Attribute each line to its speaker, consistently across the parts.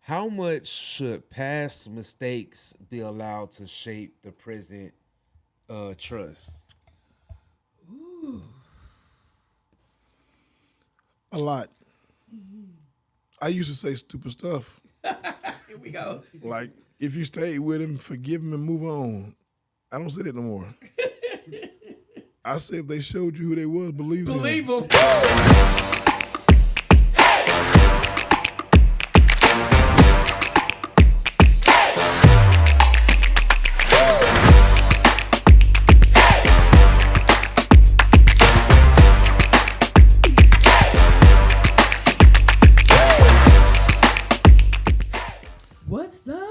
Speaker 1: How much should past mistakes be allowed to shape the present trust?
Speaker 2: Ooh.
Speaker 3: A lot. I used to say stupid stuff.
Speaker 2: Here we go.
Speaker 3: Like, if you stay with him, forgive him and move on. I don't say that no more. I say if they showed you who they was, believe them.
Speaker 2: Believe them. What's up?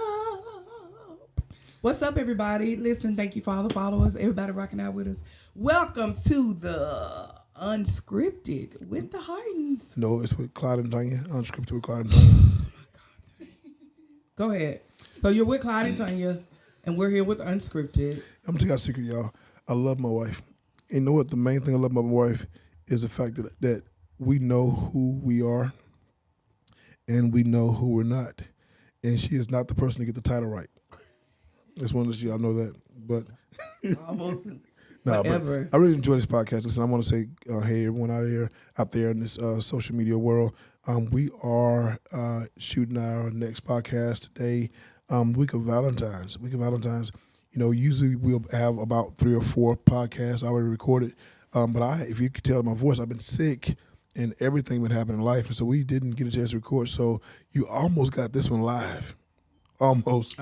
Speaker 2: What's up, everybody? Listen, thank you for all the followers. Everybody rocking out with us. Welcome to the Unscripted with the Hardens.
Speaker 3: No, it's with Clyde and Tonya. Unscripted with Clyde and Tonya.
Speaker 2: Go ahead. So you're with Clyde and Tonya, and we're here with Unscripted.
Speaker 3: I'm gonna tell you a secret, y'all. I love my wife. And you know what? The main thing I love about my wife is the fact that we know who we are and we know who we're not. And she is not the person to get the title right. Just want to let y'all know that. But
Speaker 2: Almost
Speaker 3: no,
Speaker 2: whatever.
Speaker 3: but I really enjoy this podcast. Listen, I want to say, hey, everyone out there in this social media world, we are shooting our next podcast today, week of Valentine's. You know, usually we'll have about 3 or 4 podcasts already recorded. But if you could tell my voice, I've been sick and everything been happening in life. And so we didn't get a chance to record. So you almost got this one live. Almost.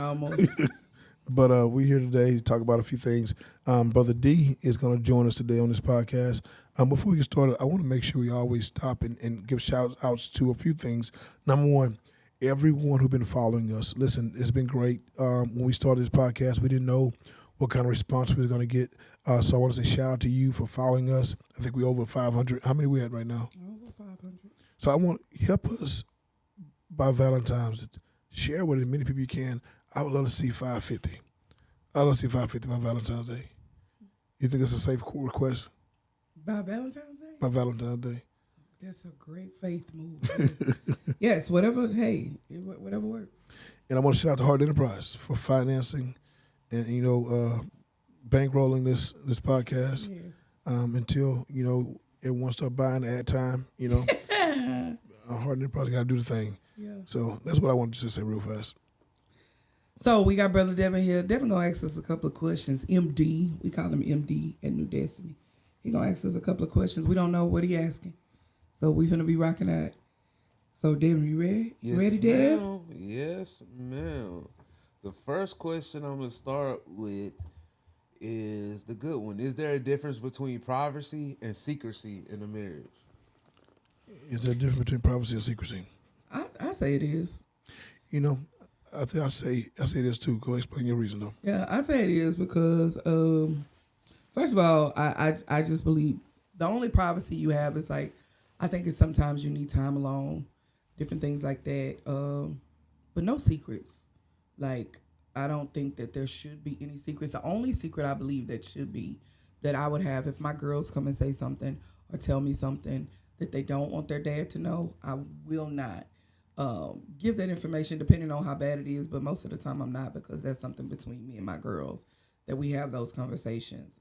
Speaker 3: But we're here today to talk about a few things. Brother D is going to join us today on this podcast. Before we get started, I want to make sure we always stop and give shout-outs to a few things. Number one, everyone who's been following us. Listen, it's been great. When we started this podcast, we didn't know what kind of response we were going to get. So I want to say shout-out to you for following us. I think we're over 500. How many we at right now?
Speaker 2: Over 500.
Speaker 3: So I want help us by Valentine's. Share with as many people you can. I would love to see 550. I'd love to see 550 by Valentine's Day. You think it's a safe request?
Speaker 2: By Valentine's Day?
Speaker 3: By Valentine's Day.
Speaker 2: That's a great faith move. Yes, whatever. Hey, whatever works.
Speaker 3: And I want to shout out to Hard Enterprise for financing and, bankrolling this podcast.
Speaker 2: Yes.
Speaker 3: Until, everyone start buying at time, Hard Enterprise got to do the thing.
Speaker 2: Yeah.
Speaker 3: So that's what I wanted to say real fast.
Speaker 2: So we got Brother Devin here. Devin gonna ask us a couple of questions. MD, we call him MD at New Destiny. He gonna ask us a couple of questions. We don't know what he asking, so we finna be rocking out. So Devin, you ready?
Speaker 1: Yes,
Speaker 2: Ready, Dev?
Speaker 1: ma'am. Yes, ma'am. The first question I'm gonna start with is the good one. Is there a difference between privacy and secrecy in a marriage?
Speaker 3: Is there a difference between privacy and secrecy?
Speaker 2: I say it is.
Speaker 3: I think I say this too. Go explain your reason though.
Speaker 2: Yeah, I say it is because first of all, I just believe the only privacy you have is I think it's sometimes you need time alone, different things like that. But no secrets. I don't think that there should be any secrets. The only secret I believe that should be that I would have if my girls come and say something or tell me something that they don't want their dad to know, I will not give that information depending on how bad it is. But most of the time I'm not, because that's something between me and my girls that we have those conversations.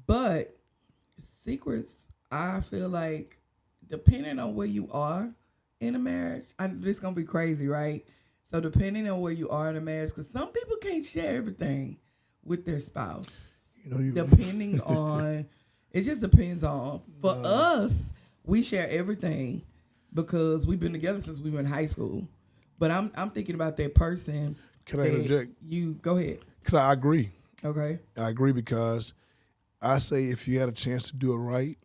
Speaker 2: But secrets, I feel like depending on where you are in a marriage, this going to be crazy, right? So depending on where you are in a marriage, because some people can't share everything with their spouse. Depending on, it just depends on. For us, we share everything because we've been together since we were in high school. But I'm thinking about that person.
Speaker 3: Can I interject?
Speaker 2: You go ahead.
Speaker 3: Because I agree.
Speaker 2: Okay.
Speaker 3: I agree because I say if you had a chance to do it right,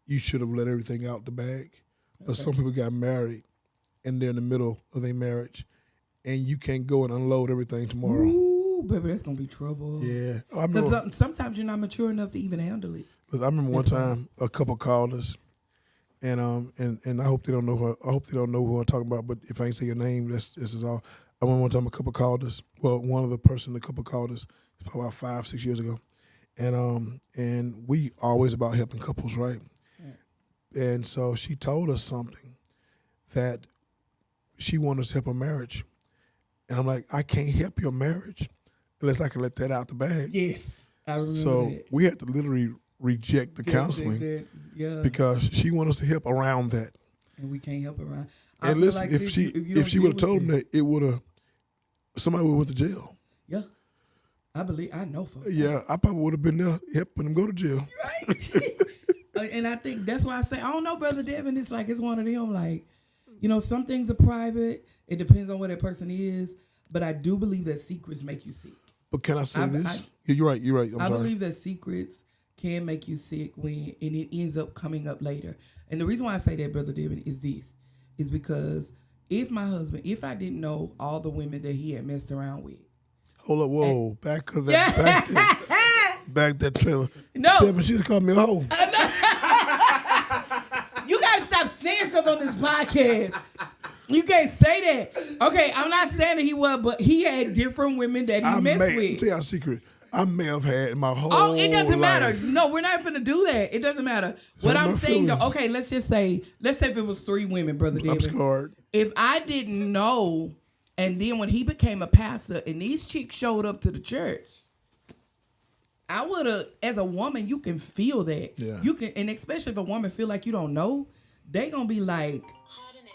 Speaker 3: you should have let everything out the bag. But
Speaker 2: Okay.
Speaker 3: some people got married and they're in the middle of their marriage, and you can't go and unload everything tomorrow.
Speaker 2: Ooh, baby, that's gonna be trouble.
Speaker 3: Yeah, I remember.
Speaker 2: Because sometimes you're not mature enough to even handle it.
Speaker 3: I remember one time a couple called us, and I hope they don't know who I'm talking about. But if I ain't say your name, this is all. I remember one time a couple called us. Well, one of the person the couple called us probably about 5-6 years ago, and we always about helping couples, right? And so she told us something that she wanted us to help her marriage. And I'm like, I can't help your marriage unless I can let that out the bag.
Speaker 2: Yes, I remember
Speaker 3: So
Speaker 2: that.
Speaker 3: we had to literally reject the counseling
Speaker 2: Yeah.
Speaker 3: because she wanted us to help around that.
Speaker 2: And we can't help around.
Speaker 3: And listen, if she would have told him that, it would have, somebody would have went to jail.
Speaker 2: Yeah. I know for a fact.
Speaker 3: Yeah, I probably would have been there helping them go to jail.
Speaker 2: Right. And I think that's why I say, I don't know, Brother Devin, it's like, it's one of them, like, you know, some things are private. It depends on where that person is. But I do believe that secrets make you sick.
Speaker 3: But can I say this? You're right. I'm
Speaker 2: I
Speaker 3: sorry.
Speaker 2: believe that secrets can make you sick and it ends up coming up later. And the reason why I say that, Brother Devin, is because if I didn't know all the women that he had messed around with.
Speaker 3: Hold up, whoa, back that trailer.
Speaker 2: No.
Speaker 3: Devin, she just called me a hoe.
Speaker 2: You gotta stop saying stuff on this podcast. You can't say that. Okay, I'm not saying that he was, but he had different women that he messed with.
Speaker 3: Tell you our secret. I may have had my whole
Speaker 2: Oh, it doesn't
Speaker 3: life.
Speaker 2: matter. No, we're not finna do that. It doesn't matter. What I'm saying though, okay, let's say if it was 3 women, Brother David.
Speaker 3: I'm scarred.
Speaker 2: If I didn't know, and then when he became a pastor and these chicks showed up to the church, I would have, as a woman, you can feel that.
Speaker 3: Yeah.
Speaker 2: You can, and especially if a woman feel like you don't know, they gonna be like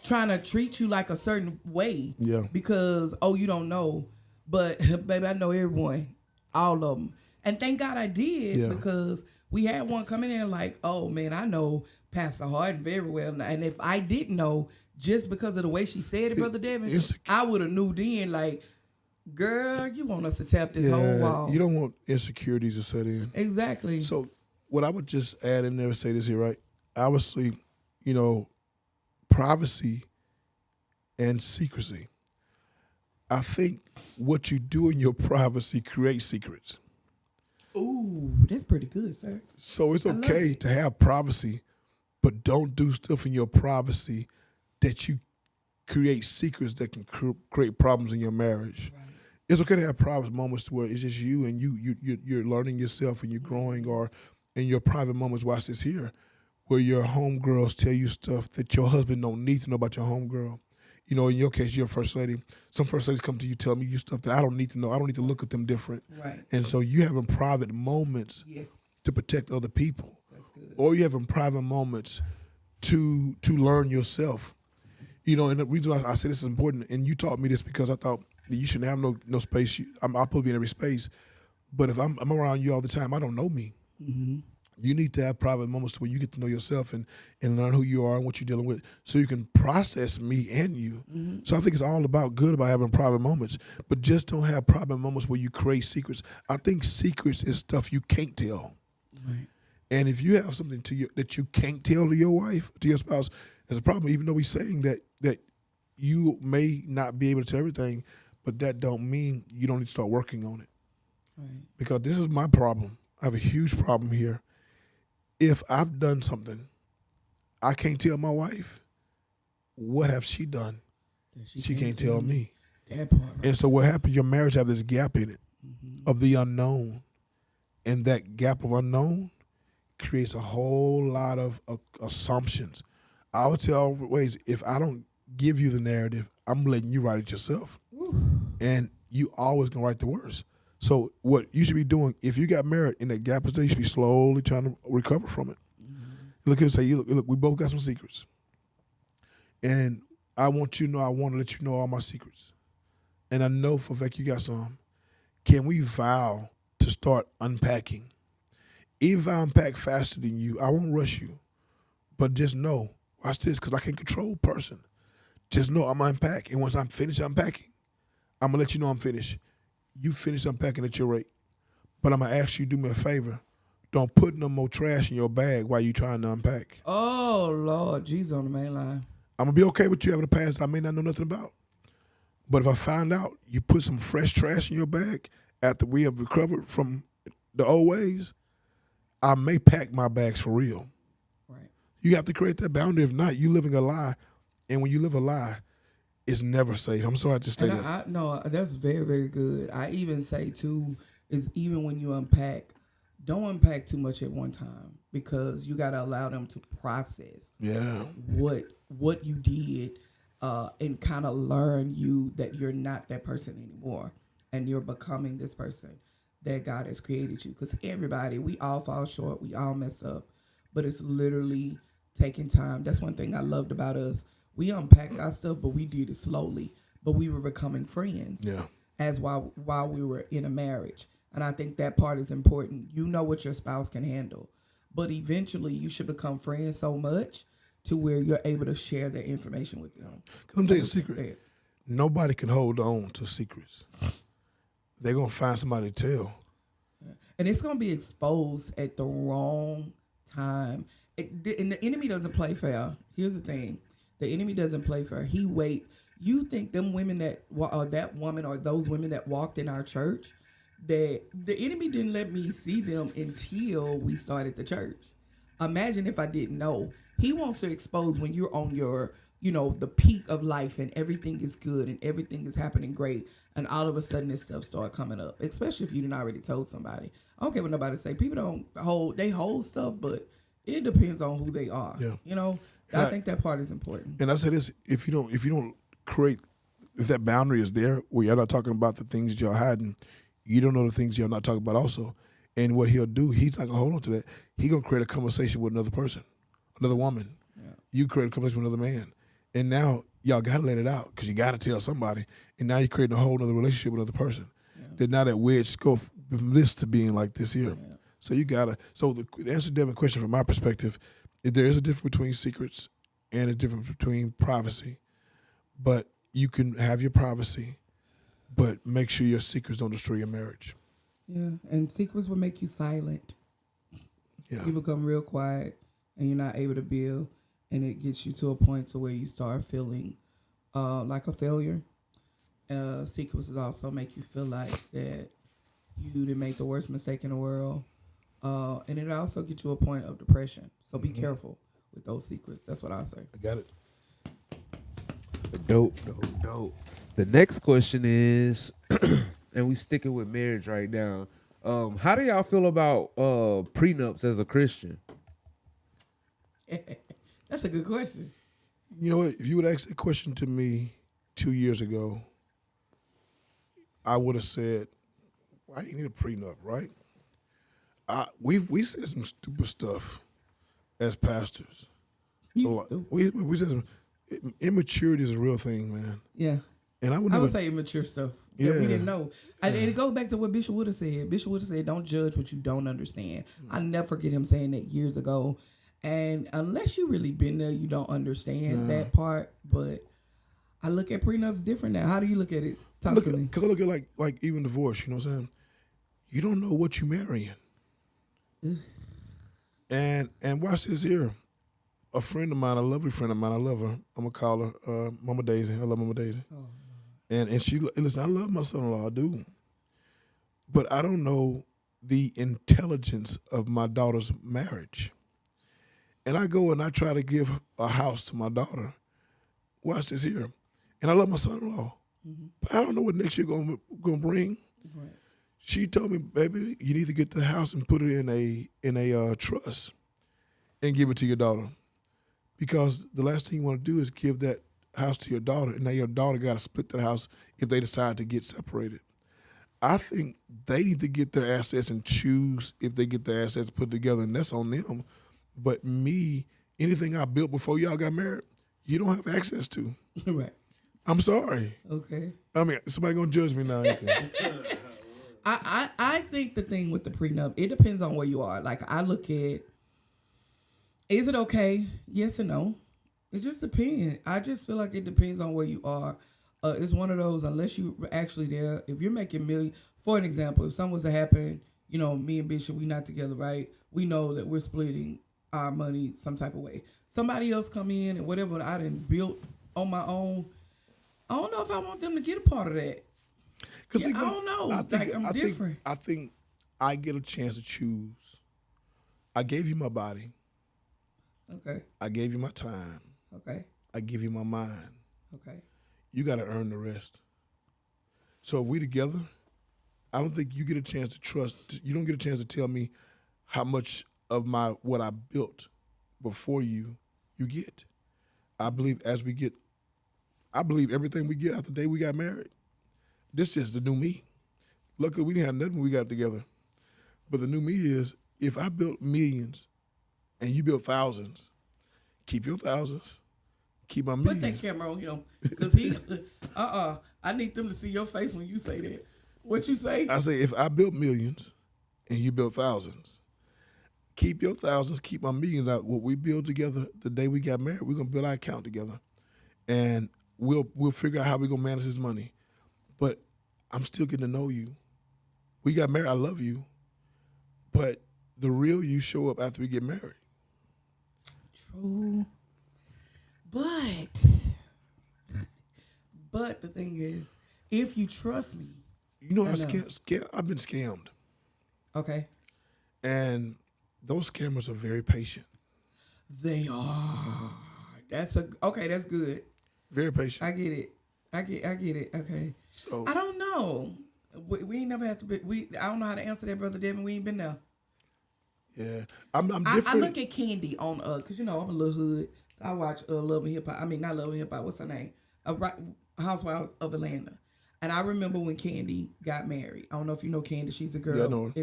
Speaker 2: trying to treat you like a certain way.
Speaker 3: Yeah.
Speaker 2: Because, oh, you don't know. But baby, I know everyone. All of them. And thank God I did because we had one coming in like, oh man, I know Pastor Harden very well. And if I didn't know, just because of the way she said it, Brother Devin, I would have knew then like, girl, you want us to tap this whole wall.
Speaker 3: You don't want insecurities to set in.
Speaker 2: Exactly.
Speaker 3: So what I would just add in there and say this here, right? Obviously, you know, privacy and secrecy. I think what you do in your privacy creates secrets.
Speaker 2: Ooh, that's pretty good, sir.
Speaker 3: So it's okay to have privacy, but don't do stuff in your privacy that you create secrets that can create problems in your marriage. Right. It's okay to have private moments where it's just you and you're learning yourself and you're growing, or in your private moments, watch this here, where your homegirls tell you stuff that your husband don't need to know about your homegirl. You know, in your case, you're a first lady. Some first ladies come to you, tell me you stuff that I don't need to know. I don't need to look at them different.
Speaker 2: Right.
Speaker 3: And so you having private moments to protect other people.
Speaker 2: That's good. Or
Speaker 3: you having private moments to learn yourself. You know, and the reason why I say this is important, and you taught me this because I thought that you shouldn't have no space. I'm supposed to be in every space. But if I'm around you all the time, I don't know me. Mm-hmm. You need to have private moments where you get to know yourself and learn who you are and what you're dealing with so you can process me and you. Mm-hmm. So I think it's all about having private moments, but just don't have private moments where you create secrets. I think secrets is stuff you can't tell. Right. And if you have something that you can't tell to your wife, to your spouse, there's a problem, even though we're saying that you may not be able to tell everything, but that don't mean you don't need to start working on it. Right. Because this is my problem. I have a huge problem here. If I've done something, I can't tell my wife, what have she done? She can't tell me.
Speaker 2: That part, right.
Speaker 3: And so what happened, your marriage have this gap in it of the unknown. And that gap of unknown creates a whole lot of assumptions. I would tell always, if I don't give you the narrative, I'm letting you write it yourself. Woo. And you always going to write the worst. So what you should be doing, if you got married in that gap, you should be slowly trying to recover from it. Mm-hmm. Look and say, look, we both got some secrets. And I want to let you know all my secrets. And I know for a fact you got some. Can we vow to start unpacking? Even if I unpack faster than you, I won't rush you. But just know, watch this, because I can control person. Just know I'm unpack. And once I'm finished unpacking, I'm going to let you know I'm finished. You finish unpacking at your rate. But I'm going to ask you to do me a favor. Don't put no more trash in your bag while you trying to unpack.
Speaker 2: Oh, Lord. Jesus on the main line.
Speaker 3: I'm going to be okay with you having a past that I may not know nothing about. But if I find out you put some fresh trash in your bag after we have recovered from the old ways, I may pack my bags for real. Right. You have to create that boundary. If not, you living a lie. And when you live a lie, it's never safe. I'm sorry I just stated that.
Speaker 2: No, that's very, very good. I even say, too, is even when you unpack, don't unpack too much at one time because you got to allow them to process
Speaker 3: Yeah.
Speaker 2: what you did and kind of learn you that you're not that person anymore and you're becoming this person that God has created you. Because everybody, we all fall short, we all mess up, but it's literally taking time. That's one thing I loved about us. We unpacked our stuff, but we did it slowly. But we were becoming friends
Speaker 3: Yeah.
Speaker 2: as while we were in a marriage. And I think that part is important. You know what your spouse can handle. But eventually you should become friends so much to where you're able to share that information with them.
Speaker 3: Cause I'm tell you a secret. Nobody can hold on to secrets. They're gonna find somebody to tell.
Speaker 2: And it's going to be exposed at the wrong time. And the enemy doesn't play fair. Here's the thing. The enemy doesn't play fair. He waits. You think them women or that woman or those women that walked in our church, that the enemy didn't let me see them until we started the church. Imagine if I didn't know. He wants to expose when you're on your, the peak of life and everything is good and everything is happening great. And all of a sudden this stuff start coming up, especially if you didn't already told somebody. I don't care what nobody say. People they hold stuff, but it depends on who they are.
Speaker 3: Yeah.
Speaker 2: I think that part is important.
Speaker 3: And I say this: if you don't create, if that boundary is there where you're not talking about the things that you're hiding, you don't know the things you're not talking about also. And what he'll do, he's not gonna hold on to that. He's gonna create a conversation with another person, another woman. Yeah. You create a conversation with another man, and now y'all gotta let it out because you gotta tell somebody. And now you're creating a whole other relationship with another person. Yeah. That now that wedge scope list to being like this here. Yeah. So you gotta. So the answer to Devin's question from my perspective, there is a difference between secrets and a difference between privacy. But you can have your privacy, but make sure your secrets don't destroy your marriage.
Speaker 2: Yeah, and secrets will make you silent.
Speaker 3: Yeah.
Speaker 2: You become real quiet, and you're not able to build, and it gets you to a point to where you start feeling like a failure. Secrets will also make you feel like that you didn't make the worst mistake in the world, and it also get you to a point of depression. So be careful with those secrets. That's what I'll say.
Speaker 3: I got it.
Speaker 1: Dope. The next question is, and we sticking with marriage right now. How do y'all feel about prenups as a Christian?
Speaker 2: That's a good question.
Speaker 3: You know what? If you would ask that question to me 2 years ago, I would have said, "Why do you need a prenup?" Right? We said some stupid stuff as pastors. We said some immaturity is a real thing, man.
Speaker 2: Yeah.
Speaker 3: And I
Speaker 2: would say immature stuff that we didn't know. And it goes back to what Bishop would have said. Bishop would have said, "Don't judge what you don't understand." I never forget him saying that years ago. And unless you really been there, you don't understand that part. But I look at prenups different now. How do you look at it? Talk to me.
Speaker 3: Because I look at like even divorce, you know what I'm saying? You don't know what you're marrying. And watch this here. A friend of mine, a lovely friend of mine, I love her. I'm going to call her Mama Daisy. I love Mama Daisy. Oh, and she, listen, I love my son-in-law, I do. But I don't know the intelligence of my daughter's marriage. And I go and I try to give a house to my daughter. Watch this here. And I love my son-in-law. Mm-hmm. But I don't know what next year gonna bring. Right. She told me, "Baby, you need to get the house and put it in a trust and give it to your daughter. Because the last thing you want to do is give that house to your daughter, and now your daughter got to split that house if they decide to get separated." I think they need to get their assets and choose if they get their assets put together, and that's on them. But me, anything I built before y'all got married, you don't have access to.
Speaker 2: Right.
Speaker 3: I'm sorry.
Speaker 2: Okay.
Speaker 3: I mean, somebody gonna judge me now.
Speaker 2: I think the thing with the prenup, it depends on where you are. Like I look at, is it okay? Yes or no? It just depends. I just feel like it depends on where you are. It's one of those, unless you actually there, if you're making millions, for an example, if something was to happen, me and Bishop, we not together, right? We know that we're splitting our money some type of way. Somebody else come in and whatever I done built on my own, I don't know if I want them to get a part of that. I don't know. I'm different.
Speaker 3: I think I get a chance to choose. I gave you my body.
Speaker 2: Okay.
Speaker 3: I gave you my time.
Speaker 2: Okay.
Speaker 3: I give you my mind.
Speaker 2: Okay.
Speaker 3: You got to earn the rest. So if we together, I don't think you get a chance to trust. You don't get a chance to tell me how much of what I built before you get. I believe everything we get after the day we got married. This is the new me. Luckily, we didn't have nothing when we got together. But the new me is, if I built millions and you built thousands, keep your thousands, keep my millions.
Speaker 2: Put that camera on him, because he, I need them to see your face when you say that. What you say?
Speaker 3: I say, if I built millions and you built thousands, keep your thousands, keep my millions out. What we build together the day we got married, we're gonna build our account together, and we'll figure out how we're gonna manage this money. But I'm still getting to know you. We got married. I love you, but the real you show up after we get married.
Speaker 2: True, but the thing is, if you trust me,
Speaker 3: you know, I've been scammed.
Speaker 2: Okay.
Speaker 3: And those scammers are very patient.
Speaker 2: They are. That's good.
Speaker 3: Very patient.
Speaker 2: I get it. Okay.
Speaker 3: So
Speaker 2: I don't know. We ain't never had to be. I don't know how to answer that, Brother Devin. We ain't been there.
Speaker 3: Yeah, I'm different.
Speaker 2: I look at Candy on because I'm a little hood, so I watch Love and Hip Hop. I mean, not Love and Hip Hop. What's her name? Housewife of Atlanta. And I remember when Candy got married. I don't know if you know Candy. She's a girl
Speaker 3: Yeah, I know her.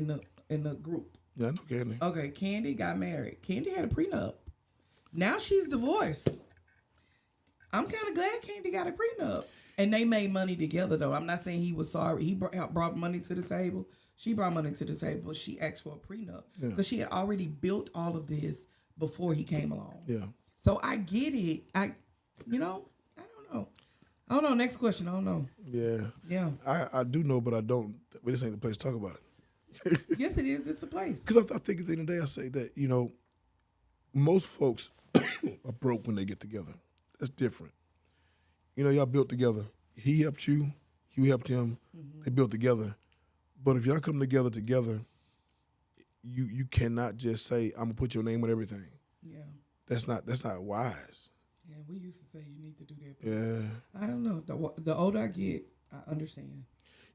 Speaker 2: in the group.
Speaker 3: Yeah, I know Candy.
Speaker 2: Okay, Candy got married. Candy had a prenup. Now she's divorced. I'm kind of glad Candy got a prenup. And they made money together, though. I'm not saying he was sorry. He brought money to the table. She brought money to the table. She asked for a prenup. Because she had already built all of this before he came along.
Speaker 3: Yeah.
Speaker 2: So I get it. I don't know. I don't know. Next question. I don't know.
Speaker 3: Yeah.
Speaker 2: Yeah.
Speaker 3: I do know, but I don't. But this ain't the place to talk about it.
Speaker 2: Yes, it is. It's a place.
Speaker 3: Because I think at the end of the day, I say that, most folks are broke when they get together. That's different. Y'all built together. He helped you. You helped him. Mm-hmm. They built together. But if y'all come together, you cannot just say, I'm going to put your name on everything.
Speaker 2: Yeah.
Speaker 3: That's not wise.
Speaker 2: Yeah, we used to say you need to do that.
Speaker 3: Yeah.
Speaker 2: I don't know. The older I get, I understand.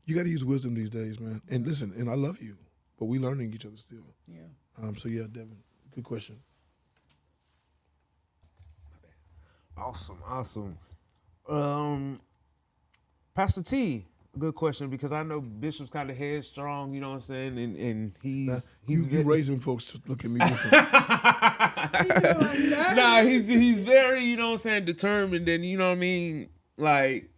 Speaker 3: You got to use wisdom these days, man. And listen, and I love you, but we learning each other still.
Speaker 2: Yeah.
Speaker 3: So yeah, Devin, good question.
Speaker 1: Awesome. Pastor T, good question, because I know Bishop's kind of headstrong, you know what I'm saying, and he's
Speaker 3: you raising folks to look at me different.
Speaker 1: He's very, you know what I'm saying, determined, and you know what I mean, like,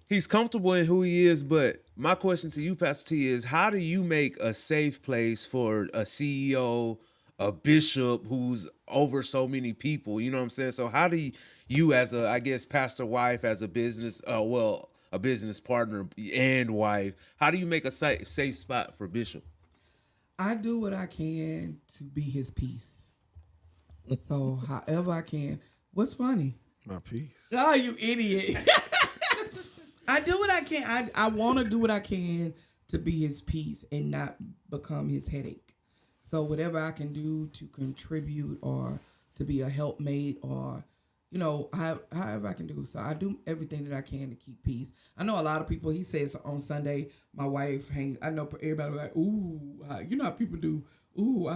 Speaker 1: he's comfortable in who he is. But my question to you, Pastor T, is how do you make a safe place for a CEO, a bishop who's over so many people? You know what I'm saying? So how do you as a, I guess, pastor wife, as a business, a business partner and wife, how do you make a safe spot for Bishop?
Speaker 2: I do what I can to be his peace. So however I can. What's funny?
Speaker 3: My peace.
Speaker 2: Oh, you idiot. I do what I can. I want to do what I can to be his peace and not become his headache. So whatever I can do to contribute or to be a helpmate or, however I can do. So I do everything that I can to keep peace. I know a lot of people, he says on Sunday, my wife hangs, I know everybody was like, ooh, you know how people do, ooh,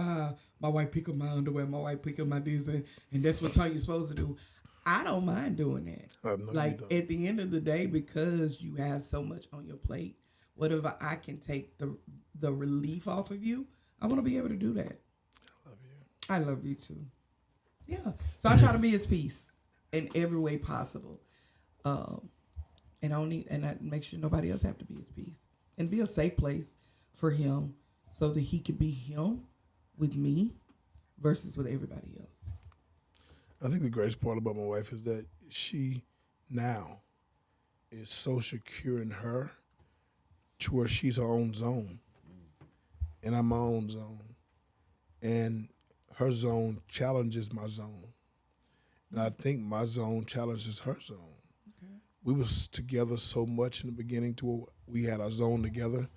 Speaker 2: my wife pick up my underwear, my wife pick up my this, and that's what Tonya's supposed to do. I don't mind doing that. Like at the end of the day, because you have so much on your plate, whatever I can take the relief off of you, I want to be able to do that.
Speaker 3: I love you.
Speaker 2: I love you too. Yeah. So I try to be his peace in every way possible. And I make sure nobody else have to be his peace. And be a safe place for him so that he could be him with me versus with everybody else.
Speaker 3: I think the greatest part about my wife is that she now is so secure in her to where she's her own zone. And I'm my own zone. And her zone challenges my zone. And I think my zone challenges her zone. Okay. We was together so much in the beginning to where we had our zone together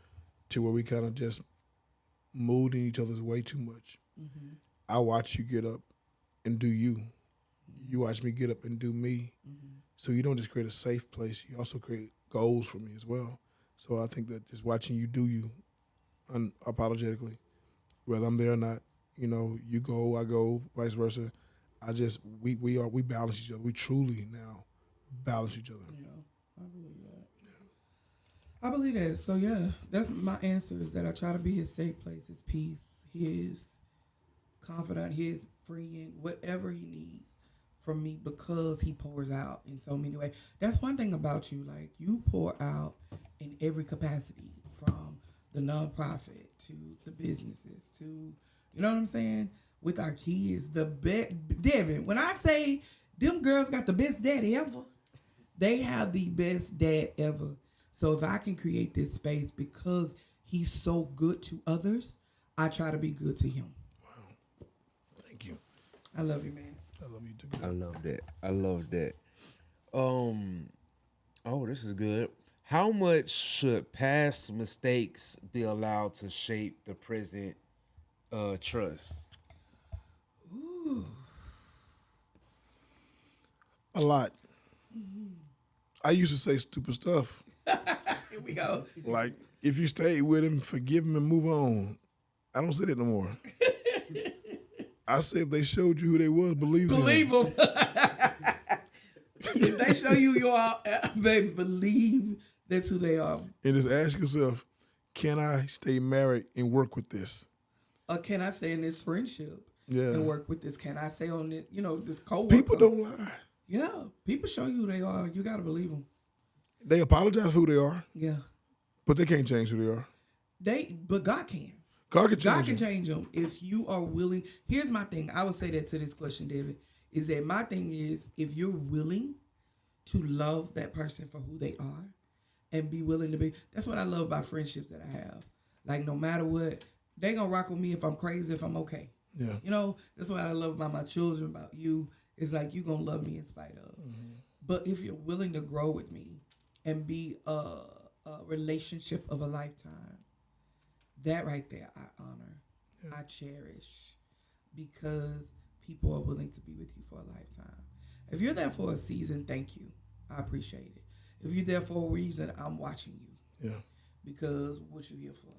Speaker 3: to where we kind of just moved in each other's way too much. Mm-hmm. I watch you get up and do you. You watch me get up and do me. Mm-hmm. So you don't just create a safe place, you also create goals for me as well. So I think that just watching you do you unapologetically whether I'm there or not. You know, you go, I go, vice versa. We balance each other. We truly now balance each other.
Speaker 2: Yeah, I believe that. I believe that. So yeah, that's my answer is that I try to be his safe place, his peace, his confidant, his friend, whatever he needs from me because he pours out in so many ways. That's one thing about you. Like you pour out in every capacity from the nonprofit to the businesses to, you know what I'm saying? With our kids, the best, Devin, when I say them girls got the best daddy ever, they have the best dad ever. So if I can create this space because he's so good to others, I try to be good to him.
Speaker 3: Wow. Thank you.
Speaker 2: I love you, man.
Speaker 3: I love you too.
Speaker 1: I love that. I love that. Oh, this is good. How much should past mistakes be allowed to shape the present trust?
Speaker 2: Ooh.
Speaker 3: A lot. I used to say stupid stuff.
Speaker 2: Here we go.
Speaker 3: Like, if you stay with him, forgive him and move on. I don't say that no more. I say if they showed you who they was, believe them.
Speaker 2: Believe them. If they show you your, baby, believe that's who they are.
Speaker 3: And just ask yourself, can I stay married and work with this?
Speaker 2: Or can I stay in this friendship
Speaker 3: Yeah.
Speaker 2: and work with this? Can I stay on this, this coworker?
Speaker 3: People don't lie.
Speaker 2: Yeah. People show you who they are. You got to believe them.
Speaker 3: They apologize for who they are,
Speaker 2: Yeah.
Speaker 3: but they can't change who they are.
Speaker 2: But God can.
Speaker 3: God can change
Speaker 2: God can
Speaker 3: them.
Speaker 2: change them if you are willing. Here's my thing. I would say that to this question, David, is that my thing is if you're willing to love that person for who they are and be willing to be. That's what I love about friendships that I have. Like no matter what, they gonna rock with me if I'm crazy, if I'm okay.
Speaker 3: Yeah.
Speaker 2: That's what I love about my children, about you. It's like you gonna love me in spite of. Mm-hmm. But if you're willing to grow with me and be a relationship of a lifetime, that right there I honor, I cherish, because people are willing to be with you for a lifetime. If you're there for a season, thank you. I appreciate it. If you're there for a reason, I'm watching you.
Speaker 3: Yeah.
Speaker 2: Because what you here for.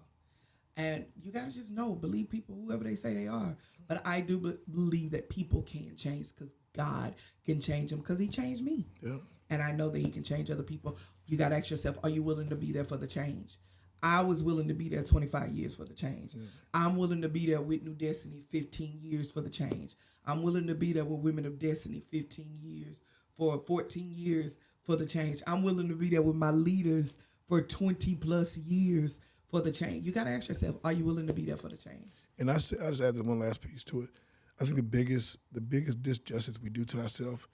Speaker 2: And you got to just believe people, whoever they say they are. But I do believe that people can change because God can change them because he changed me.
Speaker 3: Yeah.
Speaker 2: And I know that he can change other people. You got to ask yourself, are you willing to be there for the change? I was willing to be there 25 years for the change. Yeah. I'm willing to be there with New Destiny 15 years for the change. I'm willing to be there with Women of Destiny 15 years for 14 years for the change. I'm willing to be there with my leaders for 20 plus years for the change. You got to ask yourself, are you willing to be there for the change?
Speaker 3: And I just add this one last piece to it. I think the biggest disjustice we do to ourselves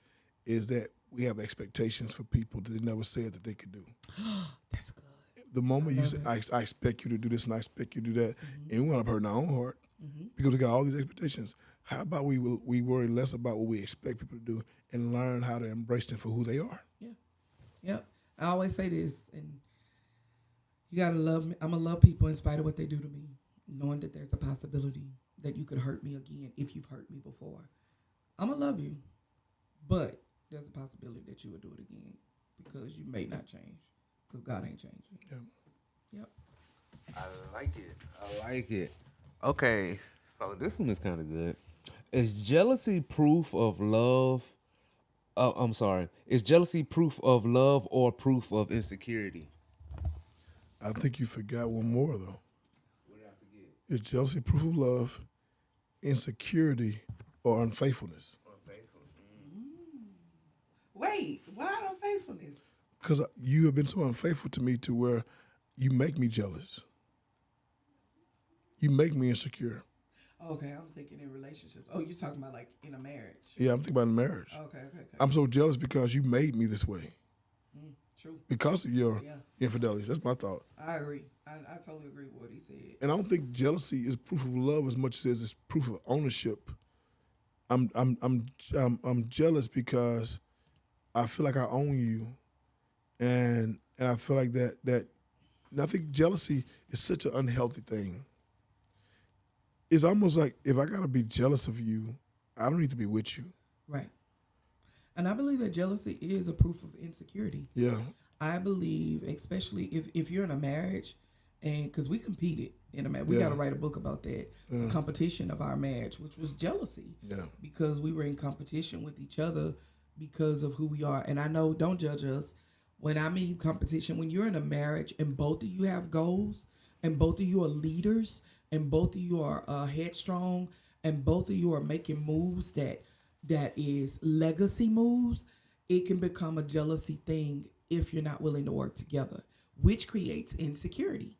Speaker 3: is that we have expectations for people that they never said that they could do.
Speaker 2: That's good.
Speaker 3: The moment you say, I expect you to do this and I expect you to do that, and we want to hurt our own heart because we got all these expectations. How about we worry less about what we expect people to do and learn how to embrace them for who they are?
Speaker 2: Yeah. Yep. I always say this, and you got to love me. I'm going to love people in spite of what they do to me, knowing that there's a possibility that you could hurt me again if you've hurt me before. I'm going to love you, but there's a possibility that you will do it again because you may not change because God ain't changing.
Speaker 3: Yeah.
Speaker 2: Yep.
Speaker 1: I like it. Okay, so this one is kind of good. Is jealousy proof of love? I'm sorry. Is jealousy proof of love or proof of insecurity?
Speaker 3: I think you forgot one more, though.
Speaker 1: What did I forget?
Speaker 3: Is jealousy proof of love, insecurity, or unfaithfulness?
Speaker 2: Wait, why unfaithfulness?
Speaker 3: Because you have been so unfaithful to me to where you make me jealous. You make me insecure.
Speaker 2: Okay, I'm thinking in relationships. Oh, you're talking about like in a marriage.
Speaker 3: Yeah, I'm thinking about marriage.
Speaker 2: Okay.
Speaker 3: I'm so jealous because you made me this way.
Speaker 2: True.
Speaker 3: Because of your infidelities. That's my thought.
Speaker 2: I agree. I totally agree with what he said.
Speaker 3: And I don't think jealousy is proof of love as much as it's proof of ownership. I'm jealous because I feel like I own you, and I feel like that. And I think jealousy is such an unhealthy thing. It's almost like if I gotta be jealous of you, I don't need to be with you.
Speaker 2: Right. And I believe that jealousy is a proof of insecurity.
Speaker 3: Yeah.
Speaker 2: I believe, especially if you're in a marriage and because we competed in a marriage, we got to write a book about that. The competition of our marriage, which was jealousy, because we were in competition with each other because of who we are. And I know, don't judge us. When I mean competition, when you're in a marriage and both of you have goals, and both of you are leaders, and both of you are headstrong, and both of you are making moves that is legacy moves, it can become a jealousy thing if you're not willing to work together, which creates insecurity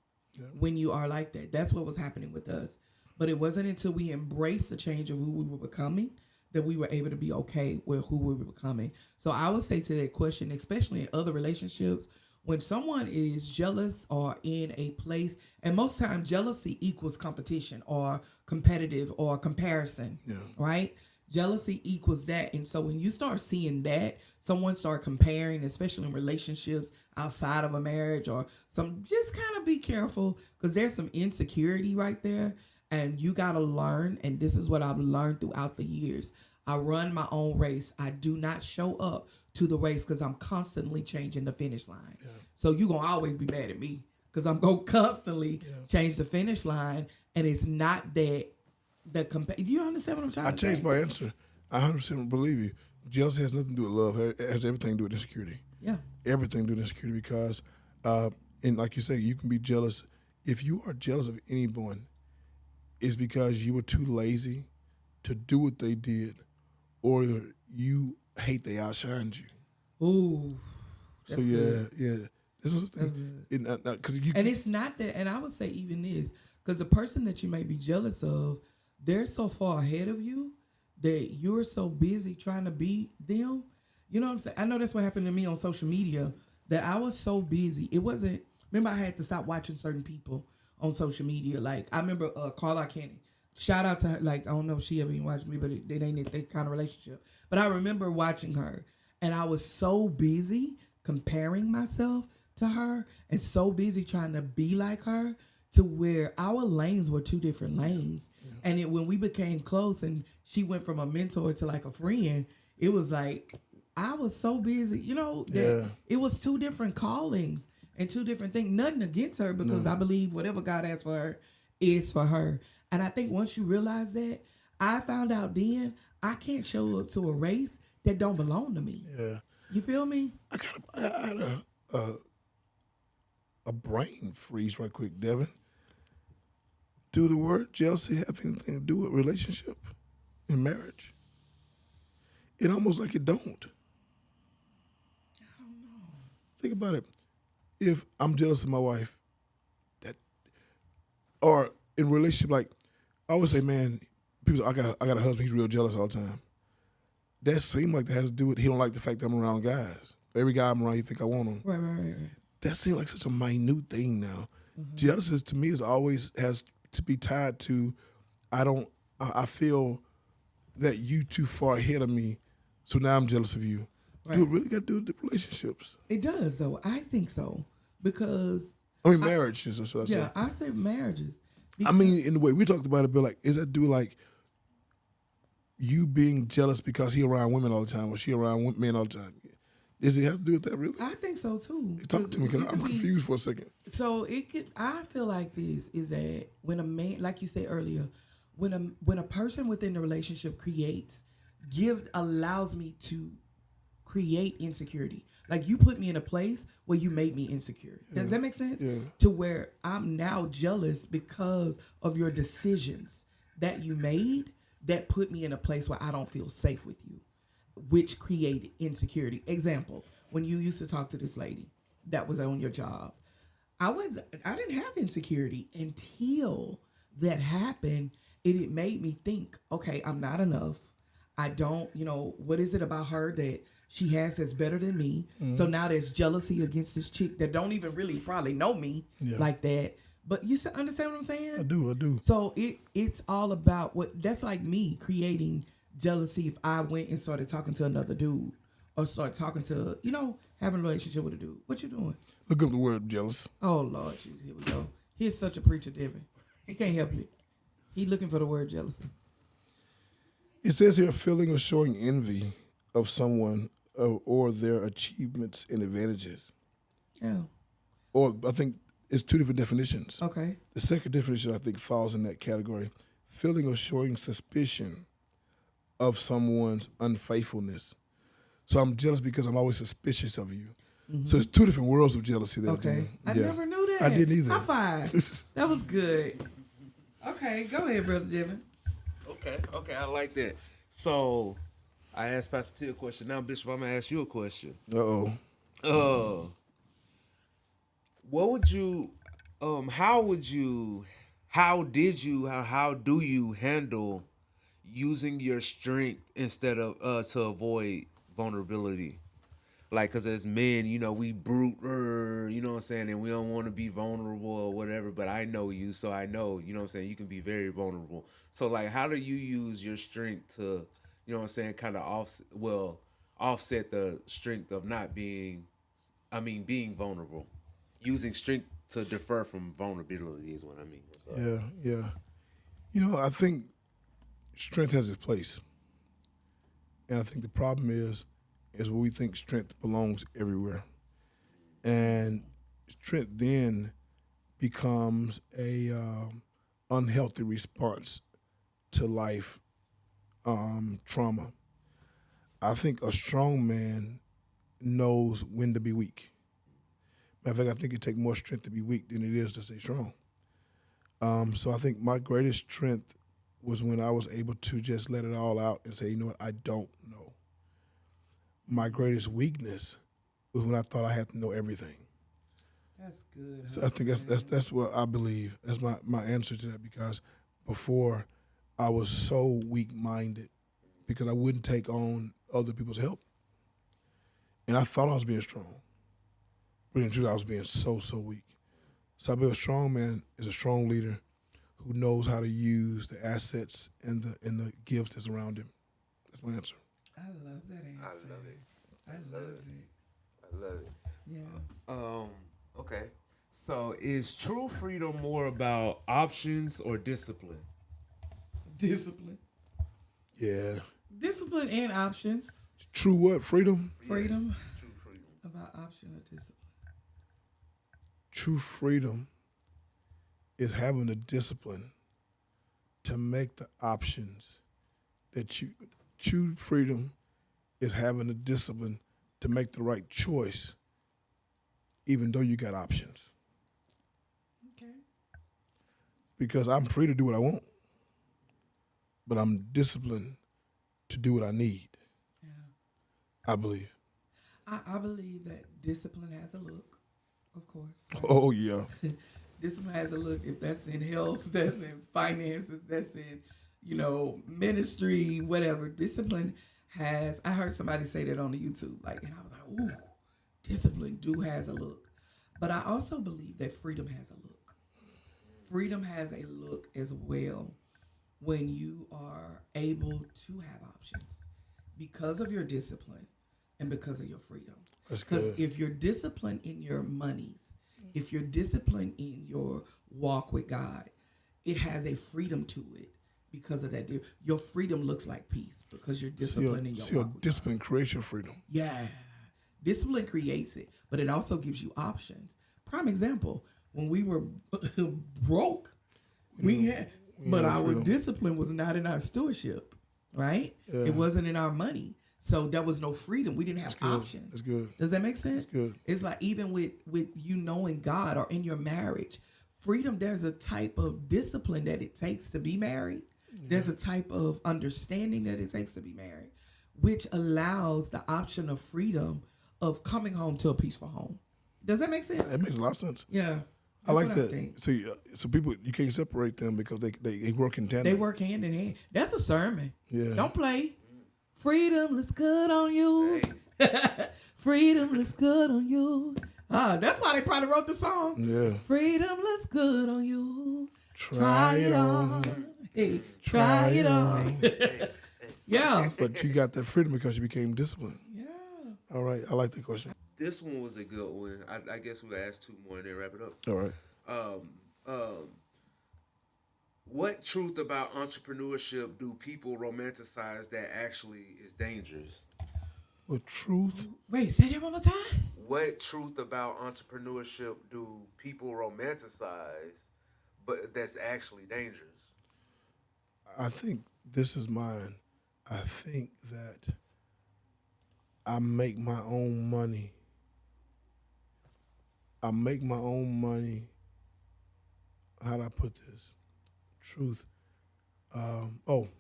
Speaker 2: when you are like that. That's what was happening with us. But it wasn't until we embraced the change of who we were becoming that we were able to be okay with who we were becoming. So I would say to that question, especially in other relationships, when someone is jealous or in a place, and most times jealousy equals competition or competitive or comparison, right? Jealousy equals that. And so when you start seeing that, someone start comparing, especially in relationships outside of a marriage or just kind of be careful, because there's some insecurity right there. And you got to learn, and this is what I've learned throughout the years. I run my own race. I do not show up to the race because I'm constantly changing the finish line. So you're going to always be mad at me because I'm going to constantly change the finish line. And it's not that do you understand what I'm trying to say?
Speaker 3: I changed my answer. I 100% believe you. Jealousy has nothing to do with love. It has everything to do with insecurity.
Speaker 2: Yeah.
Speaker 3: Everything to do with insecurity, because, and like you say, you can be jealous. If you are jealous of anyone, it's because you were too lazy to do what they did, or you hate they outshined you.
Speaker 2: Ooh.
Speaker 3: So yeah. This was the thing.
Speaker 2: And it's not that, and I would say even this, because the person that you may be jealous of, they're so far ahead of you that you're so busy trying to beat them. You know what I'm saying? I know that's what happened to me on social media, that I was so busy. It wasn't, remember I had to stop watching certain people on social media. Like I remember Carla Kenny. Shout out to her. Like, I don't know if she ever even watched me, but it ain't that kind of relationship. But I remember watching her, and I was so busy comparing myself to her and so busy trying to be like her, to where our lanes were two different lanes. And when we became close and she went from a mentor to like a friend, it was like I was so busy, that it was two different callings and two different things. Nothing against her, because I believe whatever God has for her is for her. And I think once you realize that, I found out then I can't show up to a race that don't belong to me.
Speaker 3: Yeah.
Speaker 2: You feel me?
Speaker 3: I had a brain freeze right quick, Devin. Do the word jealousy have anything to do with relationship and marriage? It almost like it don't.
Speaker 2: I don't know.
Speaker 3: Think about it. If I'm jealous of my wife, or in relationship, like I always say, man, people say, I got a husband, he's real jealous all the time. That seems like that has to do with he don't like the fact that I'm around guys. Every guy I'm around, you think I want him.
Speaker 2: Right.
Speaker 3: That seems like such a minute thing now. Jealousy to me has to be tied to I feel that you too far ahead of me, so now I'm jealous of you. Right. Do it really got to do with the relationships?
Speaker 2: It does, though. I think so, because
Speaker 3: marriages. Or should I say?
Speaker 2: Yeah, I say marriages.
Speaker 3: In the way we talked about it, but like, is that do like you being jealous because he around women all the time, or she around men all the time? Does it have to do with that, really?
Speaker 2: I think so too.
Speaker 3: Talk to me, because I'm confused for a second.
Speaker 2: So I feel like this is that when a man, like you said earlier, when a person within the relationship allows me to create insecurity. Like, you put me in a place where you made me insecure. Does that make sense?
Speaker 3: Yeah.
Speaker 2: To where I'm now jealous because of your decisions that you made that put me in a place where I don't feel safe with you, which created insecurity. Example, when you used to talk to this lady that was on your job, I didn't have insecurity until that happened. It made me think, okay, I'm not enough. I don't, what is it about her that she has that's better than me? Mm-hmm. So now there's jealousy against this chick that don't even really probably know me like that. But you understand what I'm saying?
Speaker 3: I do.
Speaker 2: So it's all about that's like me creating jealousy if I went and started talking to another dude, or start talking to, having a relationship with a dude. What you doing?
Speaker 3: Look up the word jealous.
Speaker 2: Oh, Lord, here we go. Here's such a preacher, Devin. He can't help it. He looking for the word jealousy.
Speaker 3: It says here, feeling or showing envy of someone or their achievements and advantages.
Speaker 2: Yeah.
Speaker 3: Or I think it's two different definitions.
Speaker 2: Okay.
Speaker 3: The second definition I think falls in that category: feeling or showing suspicion of someone's unfaithfulness. So I'm jealous because I'm always suspicious of you. So it's two different worlds of jealousy there.
Speaker 2: Okay. I never knew that.
Speaker 3: I didn't either.
Speaker 2: High five. That was good. Okay, go ahead, Brother Jevin.
Speaker 1: Okay, I like that. So I asked Pastor T a question. Now, Bishop, I'm gonna ask you a question. What would you how do you handle using your strength instead of to avoid vulnerability? Like, cause as men, we brute, you know what I'm saying, and we don't want to be vulnerable or whatever. But I know you, so I know, you know what I'm saying, you can be very vulnerable. So, like, how do you use your strength to, you know what I'm saying, kind of offset the strength of not being, being vulnerable, using strength to defer from vulnerability is what I mean.
Speaker 3: Yeah. I think strength has its place, and I think the problem is when we think strength belongs everywhere. And strength then becomes a unhealthy response to life trauma. I think a strong man knows when to be weak. Matter of fact, I think it takes more strength to be weak than it is to stay strong. So I think my greatest strength was when I was able to just let it all out and say, you know what, I don't know. My greatest weakness was when I thought I had to know everything.
Speaker 2: That's good.
Speaker 3: So I think that's what I believe. That's my answer to that, because before I was so weak-minded because I wouldn't take on other people's help. And I thought I was being strong. But in truth, I was being so weak. So I believe a strong man is a strong leader who knows how to use the assets and the gifts that's around him. That's my answer.
Speaker 2: I love that answer. I love it. Yeah.
Speaker 1: Okay. So is true freedom more about options or discipline?
Speaker 2: Discipline.
Speaker 3: Yeah.
Speaker 2: Discipline and options.
Speaker 3: True what? Freedom?
Speaker 2: Freedom.
Speaker 1: Yes. True freedom.
Speaker 2: About option or discipline.
Speaker 3: True freedom is having the discipline to make the options that you. True freedom is having the discipline to make the right choice, even though you got options.
Speaker 2: Okay.
Speaker 3: Because I'm free to do what I want, but I'm disciplined to do what I need.
Speaker 2: Yeah.
Speaker 3: I believe.
Speaker 2: I believe that discipline has a look, of course. Right?
Speaker 3: Oh, yeah.
Speaker 2: Discipline has a look. If that's in health, that's in finances, that's in, ministry, whatever. Discipline has, I heard somebody say that on the YouTube, and I was like, ooh, discipline has a look. But I also believe that freedom has a look. Freedom has a look as well when you are able to have options because of your discipline and because of your freedom.
Speaker 3: That's good.
Speaker 2: Because if you're disciplined in your monies, if you're disciplined in your walk with God, it has a freedom to it because of that. Your freedom looks like peace because you're disciplined in your walk with
Speaker 3: discipline
Speaker 2: God.
Speaker 3: creates your freedom.
Speaker 2: Yeah. Discipline creates it, but it also gives you options. Prime example, when we were broke, but our
Speaker 3: freedom.
Speaker 2: discipline was not in our stewardship, right?
Speaker 3: Yeah.
Speaker 2: It wasn't in our money. So there was no freedom. We didn't have options.
Speaker 3: That's good.
Speaker 2: Does that make sense?
Speaker 3: That's good.
Speaker 2: It's like even with you knowing God or in your marriage, freedom, there's a type of discipline that it takes to be married. Yeah. There's a type of understanding that it takes to be married, which allows the option of freedom of coming home to a peaceful home. Does that make sense?
Speaker 3: That makes a lot of sense.
Speaker 2: Yeah.
Speaker 3: I like that. So people, you can't separate them because they work in tandem.
Speaker 2: They work hand in hand. That's a sermon.
Speaker 3: Yeah.
Speaker 2: Don't play. Freedom looks good on you. Hey. Freedom looks good on you. That's why they probably wrote the song.
Speaker 3: Yeah.
Speaker 2: Freedom looks good on you.
Speaker 3: Try it on.
Speaker 2: Hey, try it on. Yeah.
Speaker 3: But you got that freedom because you became disciplined.
Speaker 2: Yeah.
Speaker 3: All right. I like that question.
Speaker 1: This one was a good one. I guess we'll ask two more and then wrap it up.
Speaker 3: All right.
Speaker 1: What truth about entrepreneurship do people romanticize that actually is dangerous?
Speaker 3: With truth.
Speaker 2: Wait, say that one more time.
Speaker 1: What truth about entrepreneurship do people romanticize, but that's actually dangerous?
Speaker 3: I think this is mine. I think that I make my own money. I make my own money. How do I put this? Truth.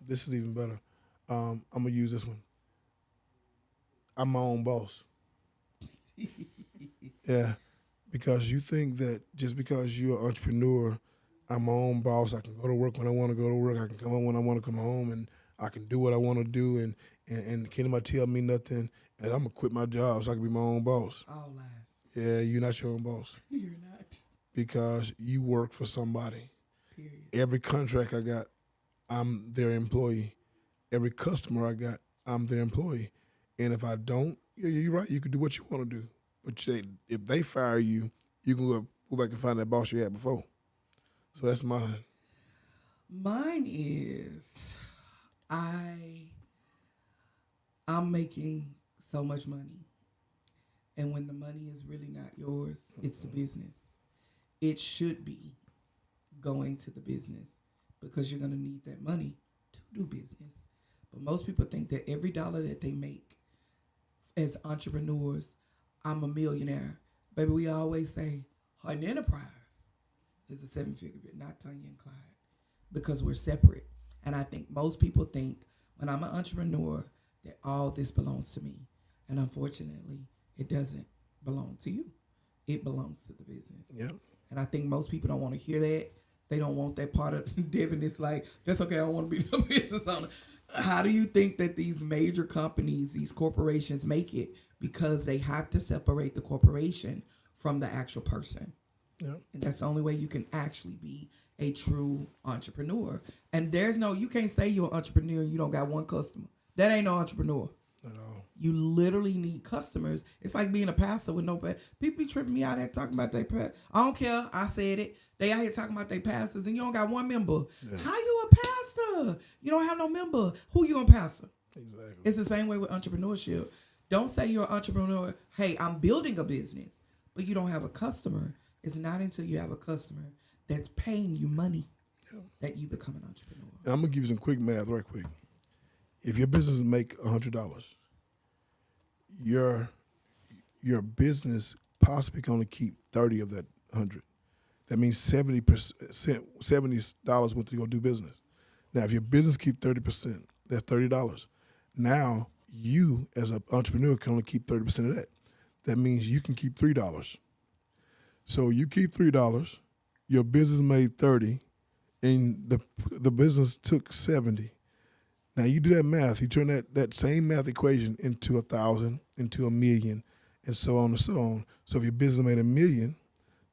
Speaker 3: This is even better. I'm gonna use this one. I'm my own boss. Yeah, because you think that just because you're an entrepreneur, I'm my own boss. I can go to work when I want to go to work. I can come home when I want to come home, and I can do what I want to do. And can't nobody tell me nothing. And I'm gonna quit my job so I can be my own boss.
Speaker 2: All lies.
Speaker 3: Yeah, you're not your own boss
Speaker 2: You're not.
Speaker 3: because you work for somebody.
Speaker 2: Period.
Speaker 3: Every contract I got, I'm their employee. Every customer I got, I'm their employee. And if I don't, yeah, you're right. You can do what you want to do. But if they fire you, you can go back and find that boss you had before. So that's mine.
Speaker 2: Mine is I'm making so much money. And when the money is really not yours, it's the business. It should be going to the business because you're going to need that money to do business. But most people think that every dollar that they make as entrepreneurs, I'm a millionaire. Baby, we always say an enterprise is a 7-figure, not Tonya and Clyde, because we're separate. And I think most people think when I'm an entrepreneur that all this belongs to me. And unfortunately, it doesn't belong to you. It belongs to the business.
Speaker 3: Yep.
Speaker 2: And I think most people don't want to hear that. They don't want that part of Devin. It's like, that's okay, I don't want to be the business owner. How do you think that these major companies, these corporations make it? Because they have to separate the corporation from the actual person.
Speaker 3: Yep.
Speaker 2: And that's the only way you can actually be a true entrepreneur. And you can't say you're an entrepreneur and you don't got one customer. That ain't no entrepreneur.
Speaker 3: At all.
Speaker 2: You literally need customers. It's like being a pastor with no pastor. People be tripping me out here talking about their pastor. I don't care. I said it. They out here talking about their pastors and you don't got one member. Yeah. How you a pastor? You don't have no member. Who you gonna pastor?
Speaker 3: Exactly.
Speaker 2: It's the same way with entrepreneurship. Don't say you're an entrepreneur. Hey, I'm building a business, but you don't have a customer. It's not until you have a customer that's paying you money that you become an entrepreneur.
Speaker 3: And I'm gonna give you some quick math right quick. If your business make $100, your business possibly can only keep 30 of that 100. That means 70% went to go do business. Now, if your business keep 30%, that's $30. Now, you as an entrepreneur can only keep 30% of that. That means you can keep $3. So you keep $3, your business made 30, and the business took 70. Now you do that math, you turn that same math equation into 1,000, into 1,000,000, and so on and so on. So if your business made 1,000,000,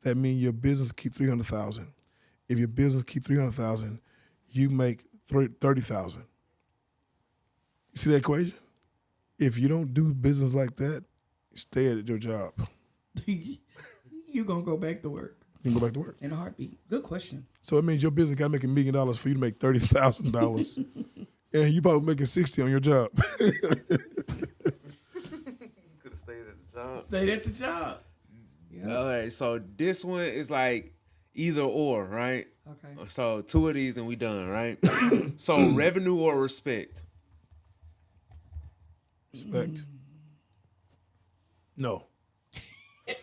Speaker 3: that means your business keep 300,000. If your business keep 300,000, you make 30,000. You see that equation? If you don't do business like that, stay at your job.
Speaker 2: You're gonna go back to work.
Speaker 3: You can go back to work
Speaker 2: in a heartbeat. Good question.
Speaker 3: So it means your business got to make $1 million for you to make $30,000. And you probably making 60 on your job.
Speaker 1: Could have stayed at the job.
Speaker 2: Stayed at the job.
Speaker 1: Yeah. All right, so this one is like either or, right?
Speaker 2: Okay.
Speaker 1: So 2 of these and we done, right? So revenue or respect?
Speaker 3: Respect. No. I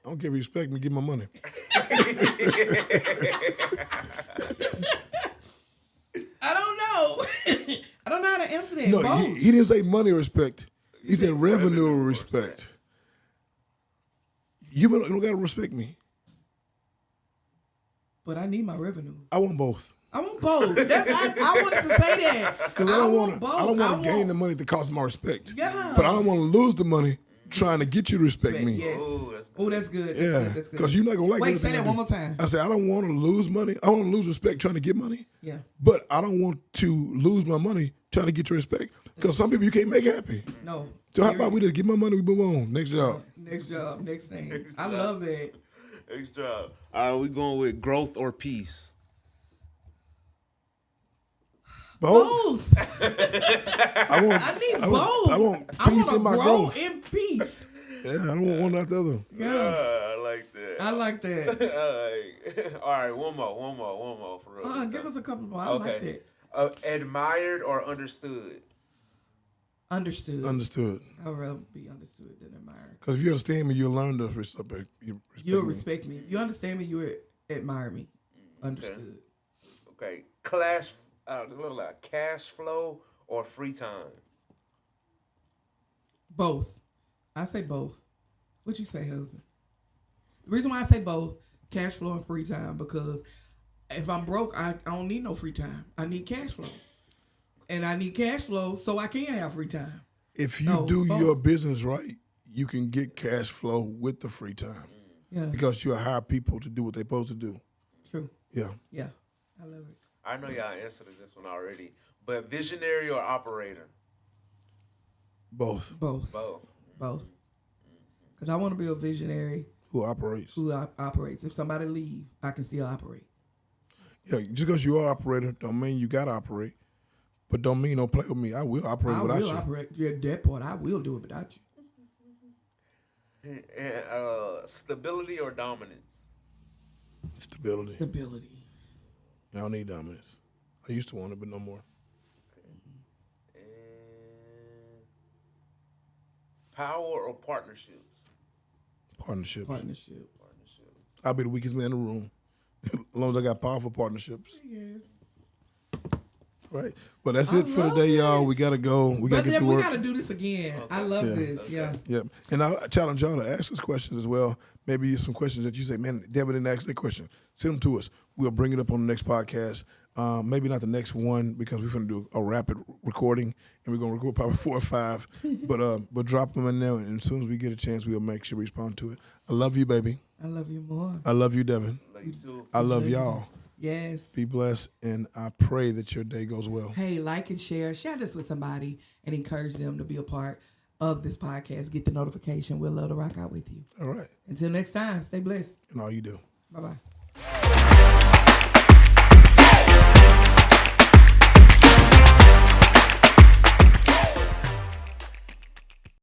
Speaker 3: don't care if you respect me, give my money.
Speaker 2: I don't know. I don't know how to answer that.
Speaker 3: No, he didn't say money or respect. He said revenue or respect. You don't got to respect me.
Speaker 2: But I need my revenue.
Speaker 3: I want both.
Speaker 2: I want both. I wanted to say that.
Speaker 3: Because I don't want to gain the money that costs my respect.
Speaker 2: Yeah.
Speaker 3: But I don't want to lose the money trying to get you to respect me.
Speaker 2: Yes. Oh, that's good.
Speaker 3: Yeah. Because you're not going to like it.
Speaker 2: Wait, say that one more time.
Speaker 3: I said, I don't want to lose money. I want to lose respect trying to get money.
Speaker 2: Yeah.
Speaker 3: But I don't want to lose my money trying to get your respect. Because some people you can't make happy.
Speaker 2: No.
Speaker 3: So how about we just get my money, we move on. Next job.
Speaker 2: Next job. Next thing. I love that.
Speaker 1: Next job. All right, we going with growth or peace?
Speaker 3: Both.
Speaker 2: I need both.
Speaker 3: I want
Speaker 2: I
Speaker 3: peace
Speaker 2: want
Speaker 3: in my
Speaker 2: to grow
Speaker 3: growth.
Speaker 2: in peace.
Speaker 3: Yeah, I don't want one after the other.
Speaker 2: Yeah,
Speaker 1: I like that.
Speaker 2: I like that.
Speaker 1: All right, one more for real.
Speaker 2: Give us a couple more. I like that.
Speaker 1: Admired or understood?
Speaker 2: Understood.
Speaker 3: Understood.
Speaker 2: I'd rather be understood than admired.
Speaker 3: Because if you understand me, you'll learn to respect.
Speaker 2: You'll respect me. If you understand me, you will admire me. Understood.
Speaker 1: Okay. Cash flow or free time?
Speaker 2: Both. I say both. What you say, husband? The reason why I say both, cash flow and free time, because if I'm broke, I don't need no free time. I need cash flow. And I need cash flow so I can have free time.
Speaker 3: If you do your business right, you can get cash flow with the free time.
Speaker 2: Yeah.
Speaker 3: Because you hire people to do what they're supposed to do.
Speaker 2: True.
Speaker 3: Yeah.
Speaker 2: Yeah. I love it.
Speaker 1: I know y'all answered this one already, but visionary or operator?
Speaker 3: Both.
Speaker 2: Both. Because I want to be a visionary
Speaker 3: Who operates.
Speaker 2: who operates. If somebody leave, I can still operate.
Speaker 3: Yeah, just because you are an operator don't mean you got to operate. But don't mean don't play with me. I will operate without you.
Speaker 2: I will operate. Yeah, that part. I will do it without you.
Speaker 1: And, stability or dominance?
Speaker 3: Stability.
Speaker 2: Stability.
Speaker 3: I don't need dominance. I used to want it, but no more.
Speaker 1: Okay. And power or partnerships?
Speaker 3: Partnerships. I'll be the weakest man in the room. As long as I got powerful partnerships.
Speaker 2: Yes.
Speaker 3: Right. Well, that's it for today, y'all. We got to go. We got to get to work.
Speaker 2: We got to do this again. Okay. I love this. Yeah.
Speaker 3: Yep. And I challenge y'all to ask us questions as well. Maybe some questions that you say, man, Devin didn't ask that question. Send them to us. We'll bring it up on the next podcast. Maybe not the next one because we're going to do a rapid recording and we're going to record probably 4 or 5. But drop them in there, and as soon as we get a chance, we'll make sure we respond to it. I love you, baby.
Speaker 2: I love you more.
Speaker 3: I love you, Devin.
Speaker 1: Love you too.
Speaker 3: I love y'all.
Speaker 2: Yes.
Speaker 3: Be blessed, and I pray that your day goes well.
Speaker 2: Hey, like and share. Share this with somebody and encourage them to be a part of this podcast. Get the notification. We'll love to rock out with you.
Speaker 3: All right.
Speaker 2: Until next time, stay blessed.
Speaker 3: And all you do.
Speaker 2: Bye-bye.